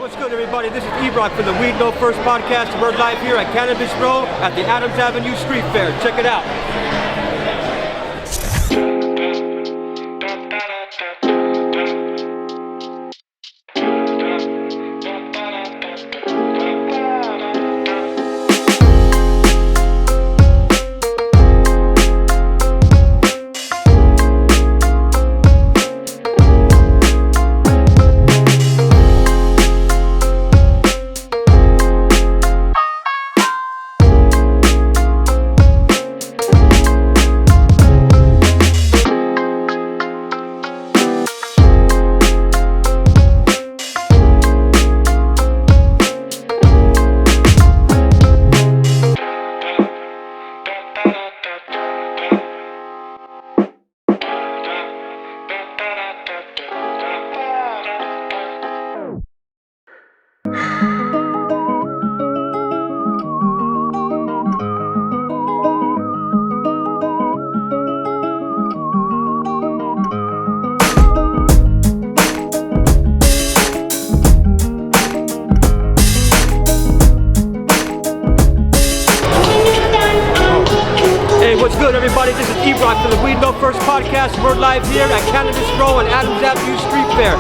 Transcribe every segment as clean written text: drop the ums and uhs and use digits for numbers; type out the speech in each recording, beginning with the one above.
What's good, everybody? This is E-Rock from the Weed No First podcast. We're live here at Cannabis Grow at the Adams Avenue Street Fair. Check it out. What's good, everybody? This is E-Rock from the Weed No First podcast. We're live here at Cannabis Grow on Adams Avenue Street Fair.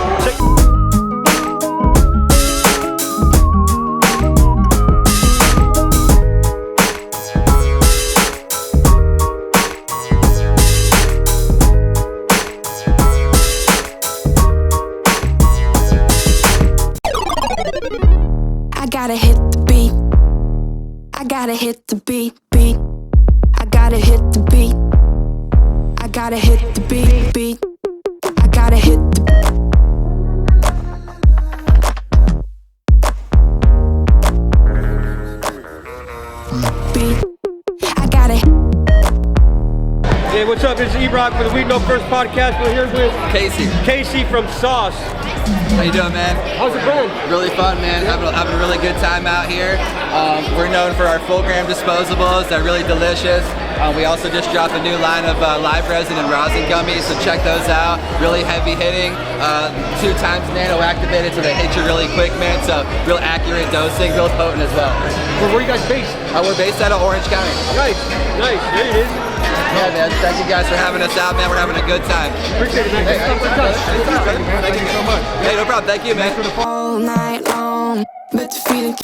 I gotta hit the beat. I gotta hit the beat. I gotta hit the beat. I gotta hit the beat. I gotta hit the beat. I gotta. Hey, what's up? This is E-Rock for the Weed No First podcast. We're here with Casey from Sauce. How you doing, man? How's it going? Really fun, man. Having a really good time out here. We're known for our full gram disposables. They're really delicious. We also just dropped a new line of live resin and rosin gummies, so check those out. Really heavy hitting, 2 times nano activated, so they hit you really quick, man. So real accurate dosing, real potent as well. Where are you guys based? We're based out of Orange County. Nice. There it is. Yeah, man. Thank you guys for having us out, man. We're having a good time. Appreciate it, man. Thank you so much. Hey, no problem. Thank you, man. All night long, but the feeling.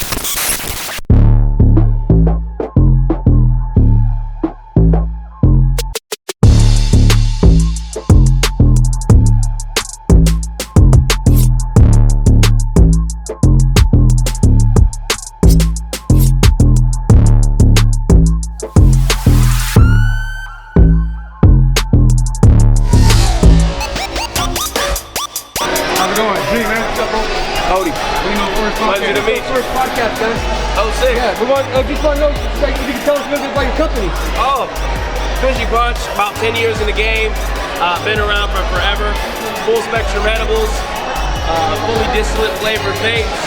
Pleasure to meet you. First podcast, man. Oh, sick. Yeah, just want to know if you can tell us a little bit about your company. Oh, Fishy Bunch, about 10 years in the game. Been around for forever. Full spectrum edibles, fully distillate flavored vapes.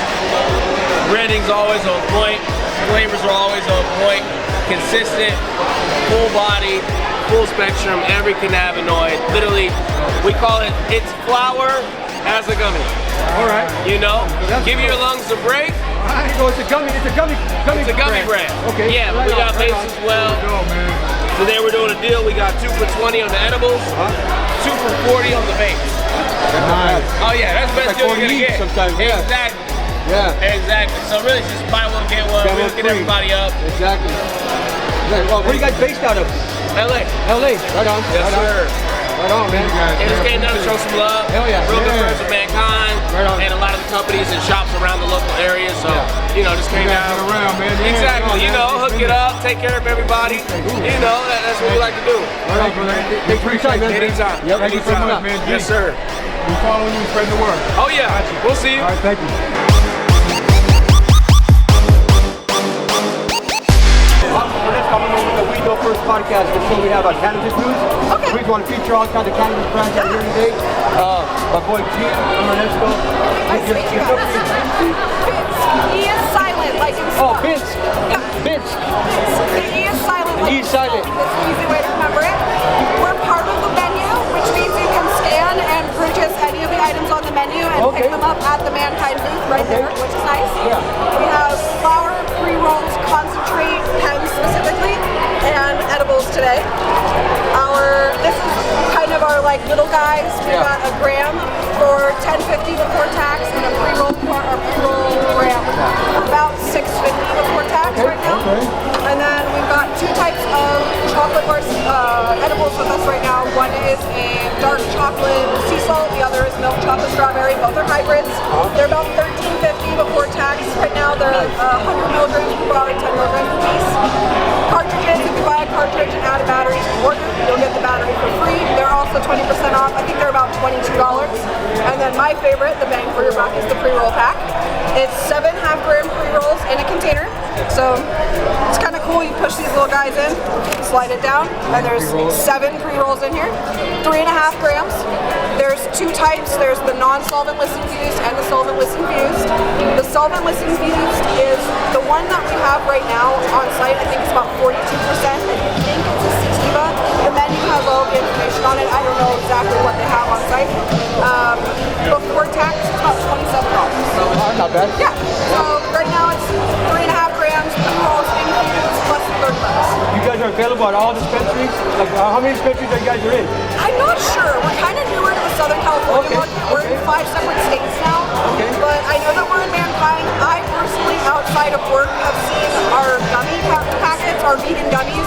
Branding's always on point. Flavors are always on point. Consistent, full body, full spectrum, every cannabinoid. Literally, we call it, it's flower as a gummy. All right. You know, give your lungs a break. It's a gummy brand. Okay. Yeah, but we got vapes as well. Today we're doing a deal. We got 2 for $20 on the edibles, 2 for $40 on the vapes. Nice. Oh yeah, that's the best deal you're gonna get. Sometimes, yeah. Exactly. Yeah. Exactly. So really, just buy one, get one. We'll get everybody up. Exactly. Well, where are you guys based out of? LA. LA. Right on. Yes, sir. Right on, man. And just came down to show some love. Hell yeah. Real good friends with Mankind. Right on. And a lot of the companies and shops around the local area. So, you know, just came down. Around, man. Yeah, exactly. You know, hook it up, take care of everybody. You know, that's what we like to do. Right on, brother. Thanks for your time, man. Anytime. Yep. Thank you so much, man. Yes, sir. We're following you and spreading the word. Oh, yeah. We'll see you. All right, thank you. First podcast, the show we have on cannabis news. Okay. We just want to feature all kinds of cannabis brands out here today. My boy G, Ernesto. Nice to meet you. Vince. He is silent, like in Oh, Star. Vince. Yeah. Vince. He is silent. He is silent. That's the easy way to remember it. We're part of the menu, which means you can scan and purchase any of the items on the menu and pick them up at the Mankind booth right there, which like little guys, we got a gram for $10.50 before tax, and a pre-roll gram for about $6.50 before tax right now. And then we've got two types of chocolate bars, edibles with us right now. One is a dark chocolate sea salt, the other is milk chocolate strawberry. Both are hybrids. They're about $13.50 before tax. Right now they're 100 milligrams per bar and 10 milligrams per piece. Cartridges, if you buy a cartridge and add a battery to the order, you'll get the battery for free. They're also 20% off. I think they're about $22. And then my favorite, the bang for your buck, is the pre-roll pack. It's 7 half-gram pre-rolls in a container. So it's kind of cool. You push these little guys in, slide it down, and there's 7 pre-rolls in here. 3.5 grams. There's 2 types. There's the non-solventless infused and the solventless infused. The solventless infused is the one that we have right now on site. I think it's about 42%. I think it's a sativa. The menu has all the information on it. I don't know exactly what they have on site. Before tax, it's about $27. Not bad. Yeah. So right now it's 3.5 grams, pre-rolls, infused, plus $30. You guys are available at all dispensaries? Like, how many dispensaries are you guys in? I'm not sure. We're kind of newer to the Southern California market. We're in 5 separate states now. But I know that we're in Mankind. I personally, outside of work, have seen our gummy packets, our vegan gummies,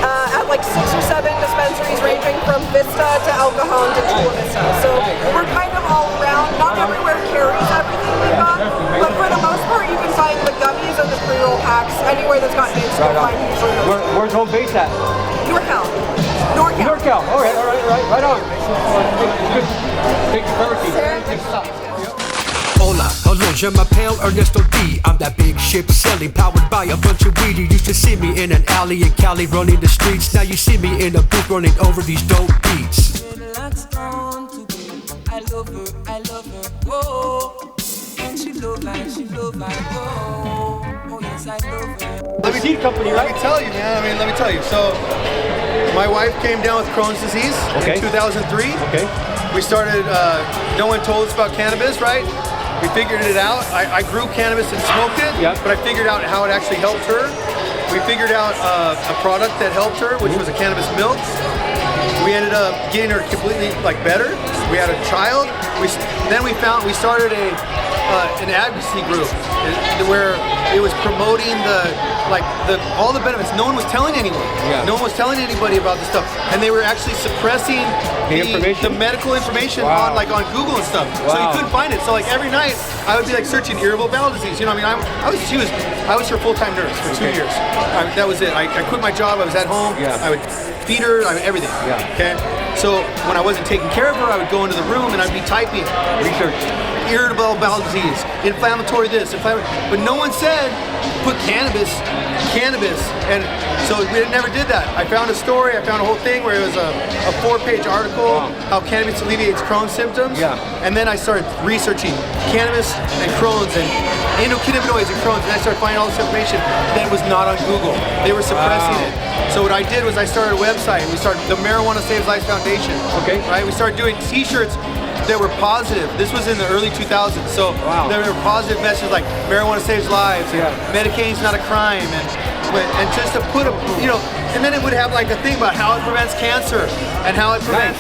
at like 6 or 7 dispensaries ranging from Vista to El Cajon to Chula Vista. So we're kind of all around. Not everywhere carries everything we've got, but for the most part, you can find the gummies and the pre-roll packs anywhere that's got names. Where's home base at? NorCal. NorCal. NorCal. All right. Right on. Big priority. Hola, hello, je m'appelle Ernesto D. I'm that big ship sailing, powered by a bunch of weed. You used to see me in an alley in Cali running the streets. Now you see me in a booth running over these dope beats. I love her, oh. And she love like, oh. Oh yes, I love her. Seed company, right? Let me tell you, man. Let me tell you. So, my wife came down with Crohn's disease in 2003. Okay. We started, no one told us about cannabis, right? We figured it out. I grew cannabis and smoked it, but I figured out how it actually helped her. We figured out a product that helped her, which was a cannabis milk. We ended up getting her completely better. We had a child. Then we started an advocacy group where it was promoting all the benefits. No one was telling anyone. No one was telling anybody about this stuff, and they were actually suppressing the medical information on Google and stuff. So you couldn't find it. So every night I would be searching irritable bowel disease. You know what I mean? I was her full-time nurse for 2 years. That was it. I quit my job. I was at home. I would feed her. Everything. Okay. So when I wasn't taking care of her, I would go into the room and I'd be typing research. Irritable bowel disease, inflammatory this, but no one said put cannabis, and so we never did that. I found a story, I found a whole thing where it was a 4-page article how cannabis alleviates Crohn's symptoms, and then I started researching cannabis and Crohn's and endocannabinoids and Crohn's, and I started finding all this information that was not on Google. They were suppressing it. So what I did was I started a website, and we started the Marijuana Saves Lives Foundation. Okay. Right? We started doing t-shirts that were positive. This was in the early 2000s, so there were positive messages like marijuana saves lives, and medication's not a crime, and just to put and then it would have a thing about how it prevents cancer and how it prevents,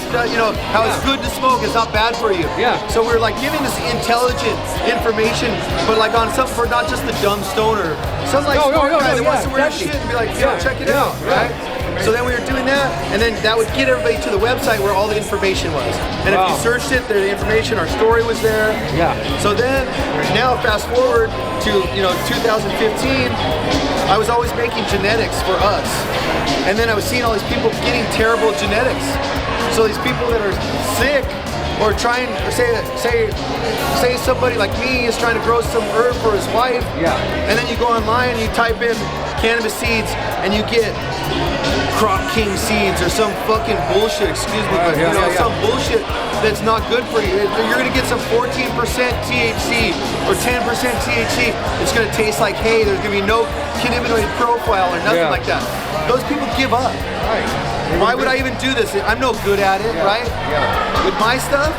how it's good to smoke, it's not bad for you. So we're giving this intelligent information, but on something for not just the dumb stoner, some smart guy that wants to wear shit and be check it out, right? So then we were doing that, and then that would get everybody to the website where all the information was. And if you searched it, the information, our story was there. So then, now fast forward to 2015, I was always making genetics for us, and then I was seeing all these people getting terrible genetics. So these people that are sick, or trying, or say somebody like me is trying to grow some herb for his wife, and then you go online and you type in cannabis seeds, and you get Crop King seeds or some fucking bullshit, excuse me, but some bullshit that's not good for you. You're gonna get some 14% THC or 10% THC. It's gonna taste like hay. There's gonna be no cannabinoid profile or nothing like that. Those people give up. Why would I even do this? I'm no good at it, right? With my stuff,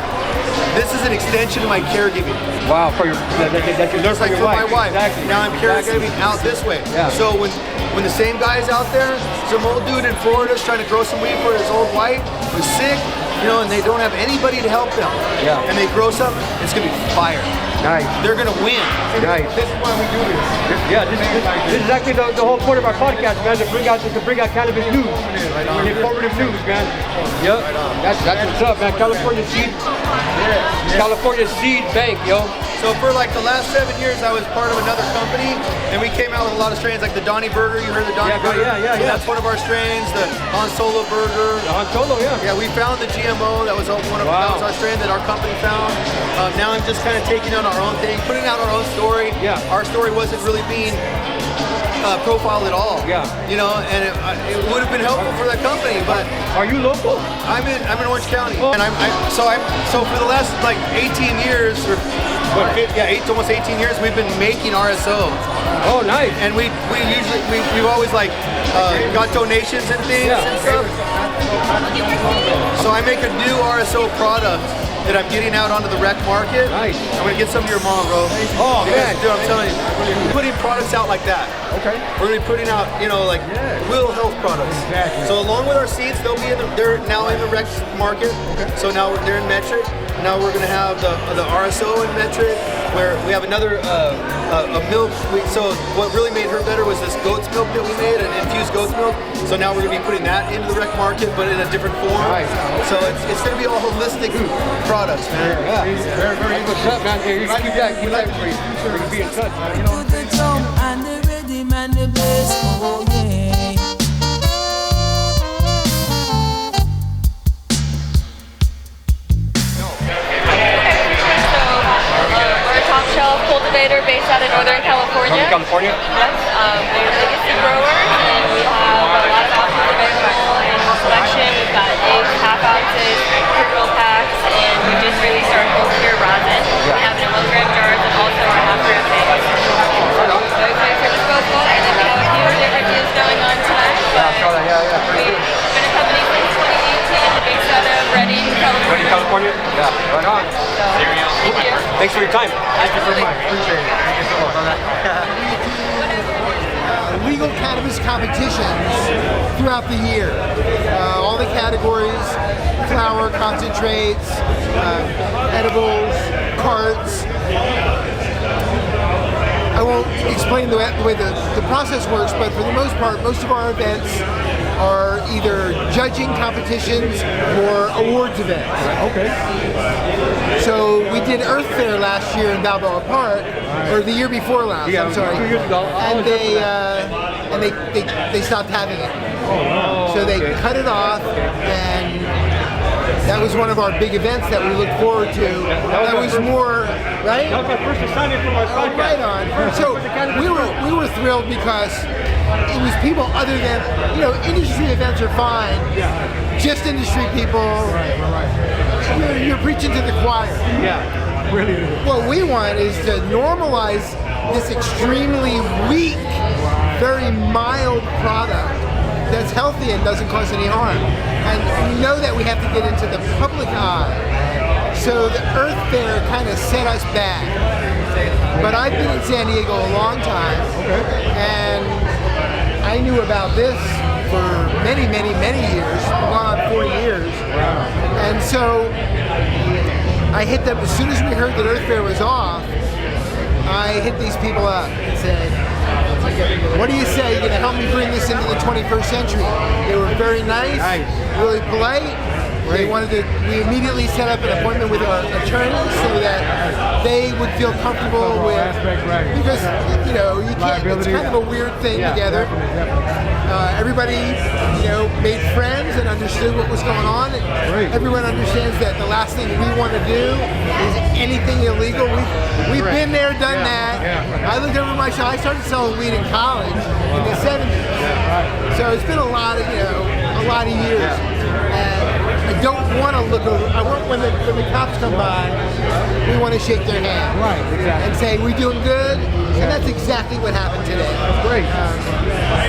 this is an extension of my caregiving. Wow, for your that's your nurse for your wife. My wife. Exactly. Now I'm caregiving out this way. So when the same guy's out there, some old dude in Florida is trying to grow some weed for his old wife who's sick, you know, and they don't have anybody to help them. Yeah. And they grow something, it's gonna be fire. Nice. They're gonna win. Nice. This is why we do this. Yeah, this is actually the whole point of our podcast, man, to bring out cannabis news, informative news, man. Yep. That's what's up, man. California Seed Bank, yo. So for like the last 7 years, I was part of another company, and we came out with a lot of strains, like the Donnie Burger. You heard the Donnie Burger? Yeah. That's one of our strains. The Han Solo Burger. The Han Solo, yeah. Yeah, we found the GMO. That was one of that was our strain that our company found. Now I'm just kind of taking on our own thing, putting out our own story. Yeah. Our story wasn't really being profiled at all. Yeah. You know, and it would have been helpful for that company, but. Are you local? I'm in Orange County, and so for the last like 18 years, or almost 18 years, we've been making RSO. Oh, nice. And we've always like got donations and things and stuff. So I make a new RSO product that I'm getting out onto the rec market. Nice. I'm gonna get some to your mom, bro. Oh, man. Dude, I'm telling you, we're putting products out like that. Okay. We're gonna be putting out, you know, like real health products. Exactly. So along with our seeds, they're now in the rec market. Okay. So now they're in metric. Now we're gonna have the RSO in metric, where we have another a milk. So what really made her better was this goat's milk that we made, an infused goat's milk. So now we're gonna be putting that into the rec market, but in a different form. Nice. So it's gonna be all holistic products, man. Yeah. Very what's up, man? Here, you keep that for you. So we can be in touch, man. You know. To the drum and the rhythm and the bass, oh yeah. We're a top shelf cultivator based out of Northern California. California? Yes, we're legacy growers, and we have a lot of options available in the selection. We've got Aves, half ounces, pre-roll packs, and we just released our full pure rosin. We have it in 1 gram jars and also our half gram bags. Those bags are disposable, and then we have a few different deals going on tonight. We've been a company since 2018, based out of Redding, California. Ready, California? Yeah, right on. So, thank you. Thanks for your time. Thank you so much. Appreciate it. Thank you so much. Legal cannabis competitions throughout the year. All the categories, flower, concentrates, edibles, carts. I won't explain the way the process works, but for the most part, most of our events are either judging competitions or awards events. Okay. So we did Earth Fair last year in Balboa Park, or the year before last. Yeah, I'm sorry. 2 years ago. And they stopped having it. Oh, so they cut it off, and that was one of our big events that we look forward to. That was more, right? That was my first assignment from our podcast. Right on. So we were thrilled because it was people other than, you know, industry events are fine. Yeah. Just industry people. Right. You're preaching to the choir. Yeah. Really. What we want is to normalize this extremely weak, very mild product that's healthy and doesn't cause any harm. And we know that we have to get into the public eye. So the Earth Fair kind of set us back. But I've been in San Diego a long time, and I knew about this for many, many, many years, going on 40 years. And so I hit them, as soon as we heard that Earth Fair was off, I hit these people up and said, what do you say? You're going to help me bring this into the 21st century? They were very nice, really polite. They wanted to. We immediately set up an appointment with our attorneys so that they would feel comfortable with. Because you know you can't. It's kind of a weird thing together. Everybody, you know, made friends and understood what was going on. Everyone understands that the last thing we want to do is anything illegal. We've been there, done that. I looked over my shop. I started selling weed in college in the 70s. So it's been a lot of years. And I don't want to look over. I want when the cops come by, we want to shake their hand, and say we're doing good. And that's exactly what happened today. That's great.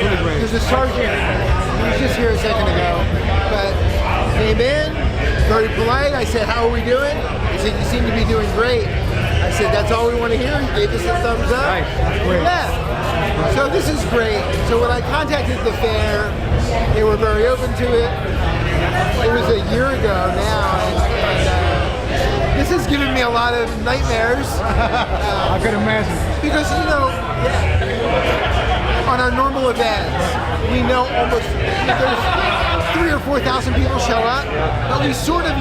Really great. There's a sergeant. He was just here a second ago, but came in, very polite. I said, "How are we doing?" He said, "You seem to be doing great." I said, "That's all we want to hear." He gave us a thumbs up. Nice. That's great. Yeah. So this is great. So when I contacted the fair, they were very open to it. it was a year ago now, and this has given me a lot of nightmares. I could imagine. Because, you know, on our normal events, we know almost there's 3,000 or 4,000 people show up, but we sort of,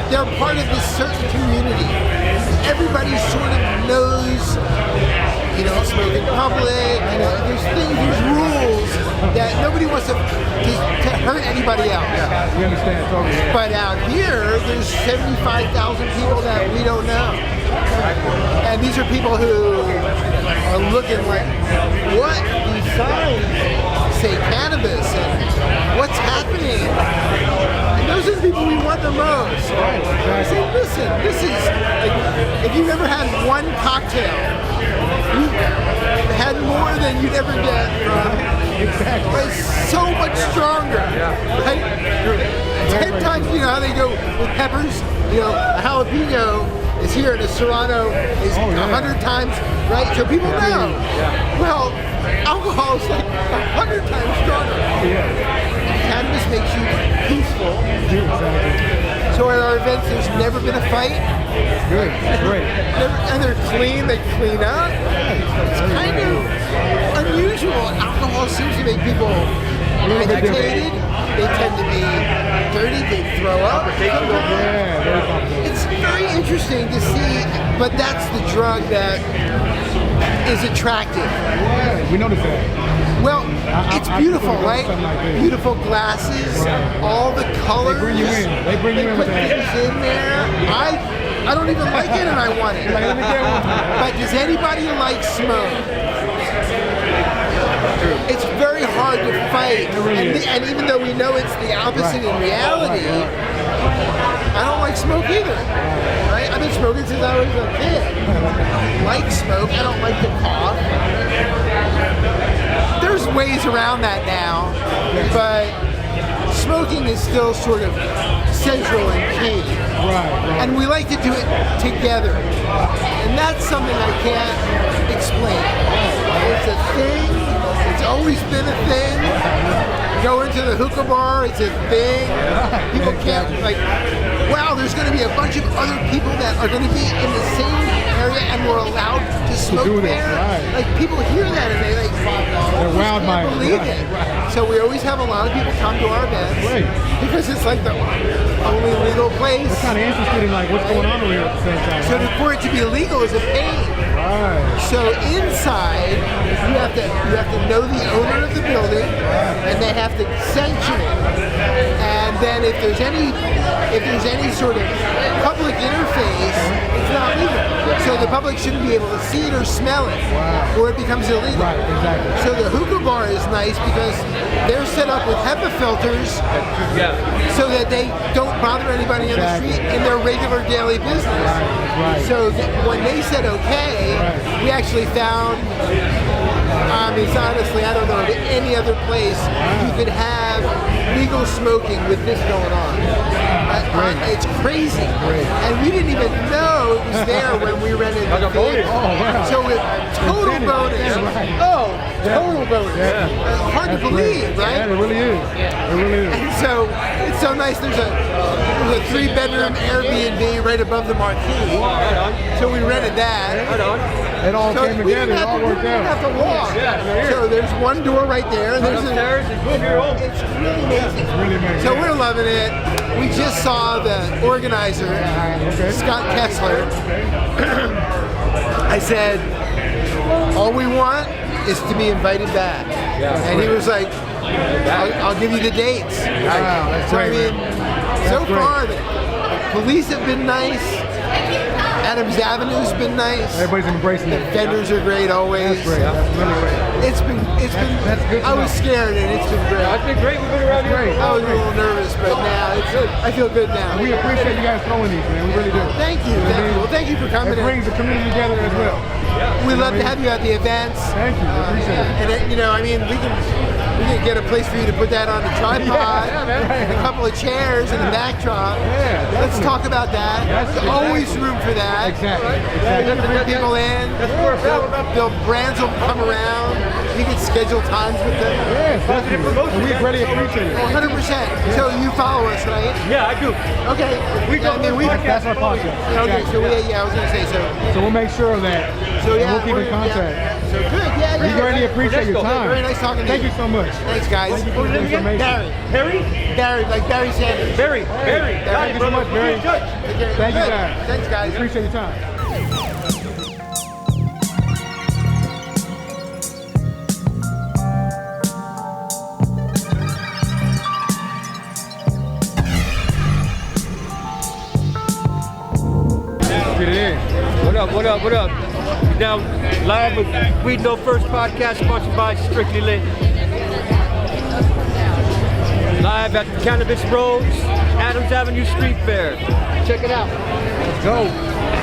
they're part of this certain community. Everybody sort of knows, you don't smoke in public, you know, there's rules that nobody wants to hurt anybody else. Yeah, we understand totally. But out here, there's 75,000 people that we don't know. And these are people who are looking like, what? These signs say cannabis and what's happening? And those are the people we want the most. I say, listen, this is, like, if you've ever had one cocktail, you've had more than you'd ever get from. Exactly. It's so much stronger. Right? 10 times, you know how they go with peppers? You know, a jalapeno is here and a serrano is 100 times, right? So people know. Well, alcohol is like 100 times stronger. Cannabis makes you peaceful. So at our events, there's never been a fight. Good, great. And they're clean, they clean up. It's kind of unusual. Alcohol seems to make people agitated. They tend to be dirty, they throw up. It's very interesting to see, but that's the drug that is attractive. Yeah, we noticed that. Well, it's beautiful, right? Beautiful glasses, all the colors. They bring you in. They bring you in with that. Things in there. I don't even like it and I want it. But does anybody like smoke? It's very hard to fight. And even though we know it's the opposite in reality, I don't like smoke either. Right? I've been smoking since I was a kid. I don't like smoke. I don't like the cough. There's ways around that now, but smoking is still sort of central and key. Right. And we like to do it together. And that's something I can't explain. It's a thing. It's always been a thing. Go into the hookah bar, it's a thing. People can't, like, wow, there's going to be a bunch of other people that are going to be in the same area and we're allowed to smoke there. Like, people hear that and they, like, they're wowed by it. Believe it. So we always have a lot of people come to our events because it's like the only legal place. They're kind of interested in, like, what's going on over here at the same time. So for it to be illegal is a pain. Right. So inside, you have to know the owner of the building, and they have to sanction it. And then if there's any sort of public interface, it's not legal. So the public shouldn't be able to see it or smell it, or it becomes illegal. Right, exactly. So the hookah bar is nice because they're set up with HEPA filters, so that they don't bother anybody on the street in their regular daily business. So when they said okay, we actually found, honestly, I don't know of any other place you could have legal smoking with this going on. It's crazy. And we didn't even know it was there when we rented the theater. So it's total bonus. Total bonus. Hard to believe, right? Yeah, it really is. It really is. And so it's so nice. There's a 3-bedroom Airbnb right above the marquee. So we rented that. It all came together. It all worked out. We didn't have to walk. So there's one door right there. And there's it's really amazing. It's really amazing. So we're loving it. We just saw the organizer, Scott Kessler. I said, all we want is to be invited back. And he was like, I'll give you the dates. Wow, that's so great. I mean, so far the police have been nice. Adams Avenue's been nice. Everybody's embracing it. The vendors are great always. That's great. That's really great. It's been. That's good. I was scared and it's been great. It's been great. We've been around here. I was a little nervous, but now it's good. I feel good now. We appreciate you guys throwing these, man. We really do. Thank you. Well, thank you for coming. It brings the community together as well. We love to have you at the events. Thank you. Appreciate it. And I mean, we can get a place for you to put that on the tripod, and a couple of chairs and a backdrop. Let's talk about that. There's always room for that. Exactly. You can bring people in. Brands will come around. we could schedule times with them. Yes, definitely. And we really appreciate it. 100%. So you follow us, right? Yeah, I do. Okay. That's our podcast. Okay, so I was gonna say so. So we'll make sure of that. So and we'll keep in contact. Yeah. So good. Yeah. We really appreciate your time. Very nice talking to you. Thank you so much. Thanks, guys. Thank you for the information. Barry, like Barry Sanders. Barry. Thank you so much, Barry. Thank you, guys. Thanks, guys. Appreciate your time. Get it in. What up? Now, live with Weed No First podcast, sponsored by Strictly Lit. Live at Cannabis Rose, Adams Avenue Street Fair. Check it out. Let's go.